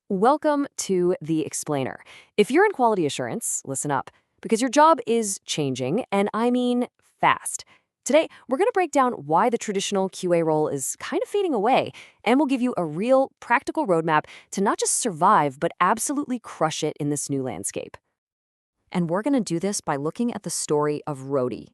Welcome to The Explainer. If you're in quality assurance, listen up, because your job is changing, and I mean fast. Today, we're going to break down why the traditional QA role is kind of fading away, and we'll give you a real, practical roadmap to not just survive, but absolutely crush it in this new landscape. And we're going to do this by looking at the story of Rody.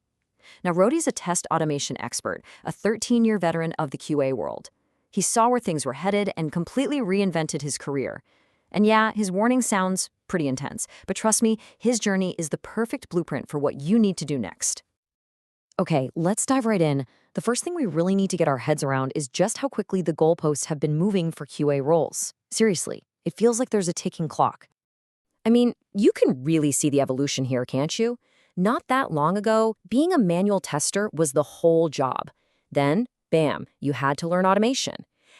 Now, Rody's a test automation expert, a 13-year veteran of the QA world. He saw where things were headed and completely reinvented his career. And yeah, his warning sounds pretty intense, but trust me, his journey is the perfect blueprint for what you need to do next. Okay, let's dive right in. The first thing we really need to get our heads around is just how quickly the goalposts have been moving for QA roles. Seriously, it feels like there's a ticking clock. I mean, you can really see the evolution here, can't you? Not that long ago, being a manual tester was the whole job. Then, bam, you had to learn automation.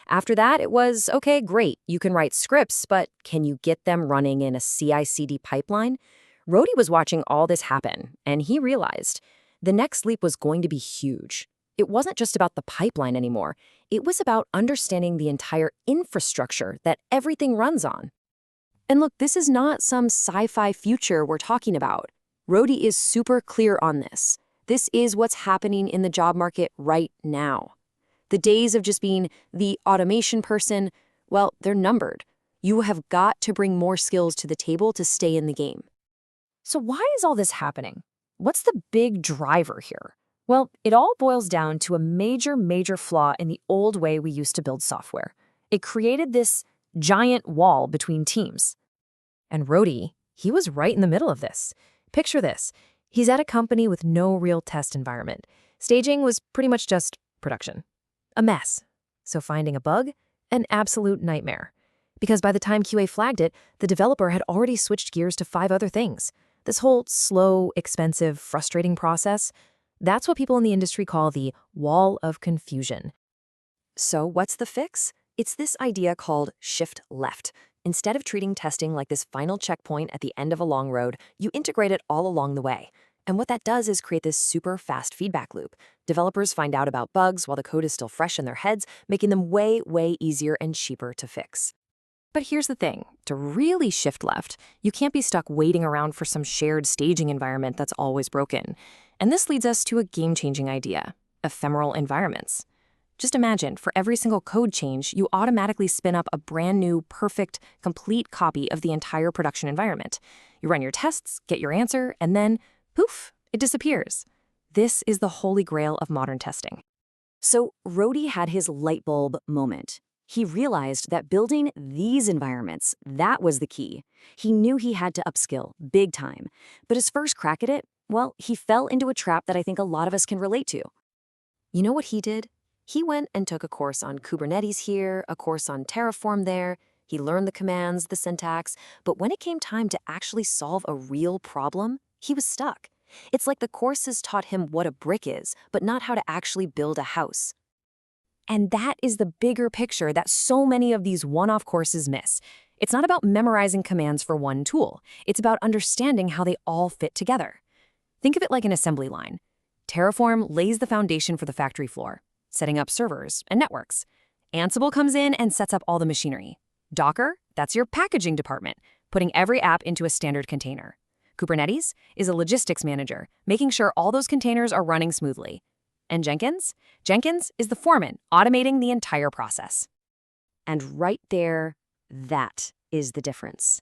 After that, it was, okay, great, you can write scripts, but can you get them running in a CI/CD pipeline? Rody was watching all this happen, and he realized the next leap was going to be huge. It wasn't just about the pipeline anymore. It was about understanding the entire infrastructure that everything runs on. And look, this is not some sci-fi future we're talking about. Rody is super clear on this. This is what's happening in the job market right now. The days of just being the automation person, well, they're numbered. You have got to bring more skills to the table to stay in the game. So why is all this happening? What's the big driver here? Well, it all boils down to a major flaw in the old way we used to build software. It created this giant wall between teams. And Rody, he was right in the middle of this. Picture this. He's at a company with no real test environment. Staging was pretty much just production. A mess. So finding a bug? An absolute nightmare. Because by the time QA flagged it, the developer had already switched gears to 5 other things. This whole slow, expensive, frustrating process, that's what people in the industry call the wall of confusion. So what's the fix? It's this idea called shift left. Instead of treating testing like this final checkpoint at the end of a long road, you integrate it all along the way. And what that does is create this super fast feedback loop. Developers find out about bugs while the code is still fresh in their heads, making them way easier and cheaper to fix. But here's the thing. To really shift left, you can't be stuck waiting around for some shared staging environment that's always broken. And this leads us to a game-changing idea: ephemeral environments. Just imagine, for every single code change, you automatically spin up a brand new, perfect, complete copy of the entire production environment. You run your tests, get your answer, and then, poof, it disappears. This is the holy grail of modern testing. So Rody had his light bulb moment. He realized that building these environments, that was the key. He knew he had to upskill, big time. But his first crack at it, well, he fell into a trap that I think a lot of us can relate to. You know what he did? He went and took a course on Kubernetes here, a course on Terraform there. He learned the commands, the syntax, but when it came time to actually solve a real problem, he was stuck. It's like the courses taught him what a brick is, but not how to actually build a house. And that is the bigger picture that so many of these one-off courses miss. It's not about memorizing commands for one tool. It's about understanding how they all fit together. Think of it like an assembly line. Terraform lays the foundation for the factory floor, setting up servers and networks. Ansible comes in and sets up all the machinery. Docker, that's your packaging department, putting every app into a standard container. Kubernetes is a logistics manager, making sure all those containers are running smoothly. And Jenkins? Jenkins is the foreman, automating the entire process. And right there, that is the difference.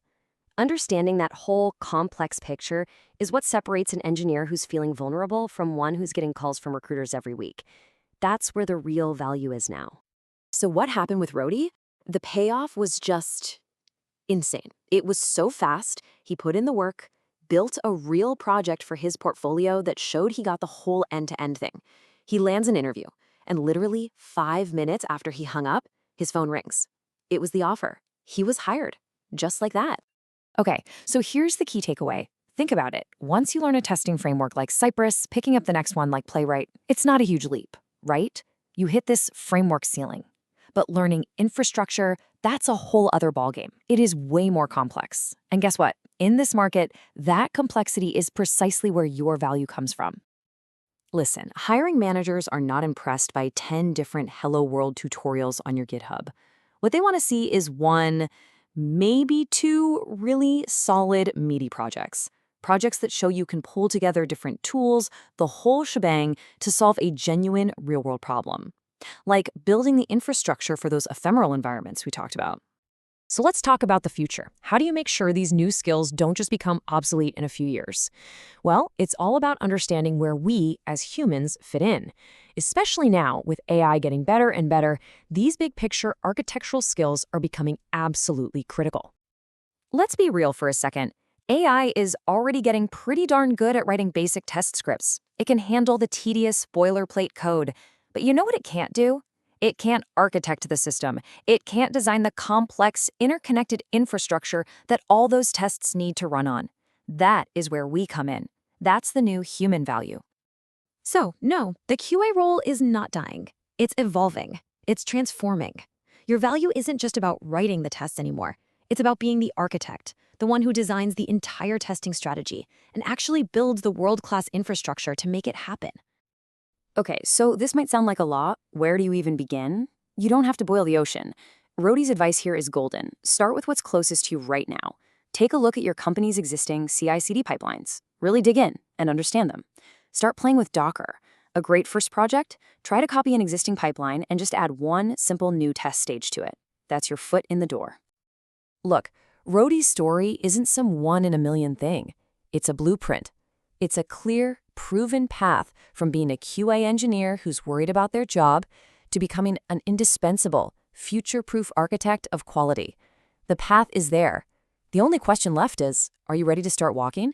Understanding that whole complex picture is what separates an engineer who's feeling vulnerable from one who's getting calls from recruiters every week. That's where the real value is now. So what happened with Rody? The payoff was just insane. It was so fast, he put in the work, built a real project for his portfolio that showed he got the whole end-to-end thing. He lands an interview, and literally 5 minutes after he hung up, his phone rings. It was the offer. He was hired, just like that. Okay, so here's the key takeaway. Think about it. Once you learn a testing framework like Cypress, picking up the next one like Playwright, it's not a huge leap, right? You hit this framework ceiling. But learning infrastructure, that's a whole other ballgame. It is way more complex. And guess what? In this market, that complexity is precisely where your value comes from. Listen, hiring managers are not impressed by 10 different Hello World tutorials on your GitHub. What they want to see is one, maybe 2 really solid, meaty projects. Projects that show you can pull together different tools, the whole shebang, to solve a genuine real-world problem. Like building the infrastructure for those ephemeral environments we talked about. So let's talk about the future. How do you make sure these new skills don't just become obsolete in a few years? Well, it's all about understanding where we, as humans, fit in. Especially now, with AI getting better and better, these big picture architectural skills are becoming absolutely critical. Let's be real for a second. AI is already getting pretty darn good at writing basic test scripts. It can handle the tedious boilerplate code. But you know what it can't do? It can't architect the system. It can't design the complex, interconnected infrastructure that all those tests need to run on. That is where we come in. That's the new human value. So, no, the QA role is not dying. It's evolving. It's transforming. Your value isn't just about writing the tests anymore. It's about being the architect, the one who designs the entire testing strategy and actually builds the world-class infrastructure to make it happen. Okay, so this might sound like a lot. Where do you even begin? You don't have to boil the ocean. Rodi's advice here is golden. Start with what's closest to you right now. Take a look at your company's existing CI/CD pipelines. Really dig in and understand them. Start playing with Docker. A great first project? Try to copy an existing pipeline and just add one simple new test stage to it. That's your foot in the door. Look, Rodi's story isn't some one-in-a-million thing. It's a blueprint. It's a clear, proven path from being a QA engineer who's worried about their job to becoming an indispensable, future-proof architect of quality. The path is there. The only question left is, are you ready to start walking?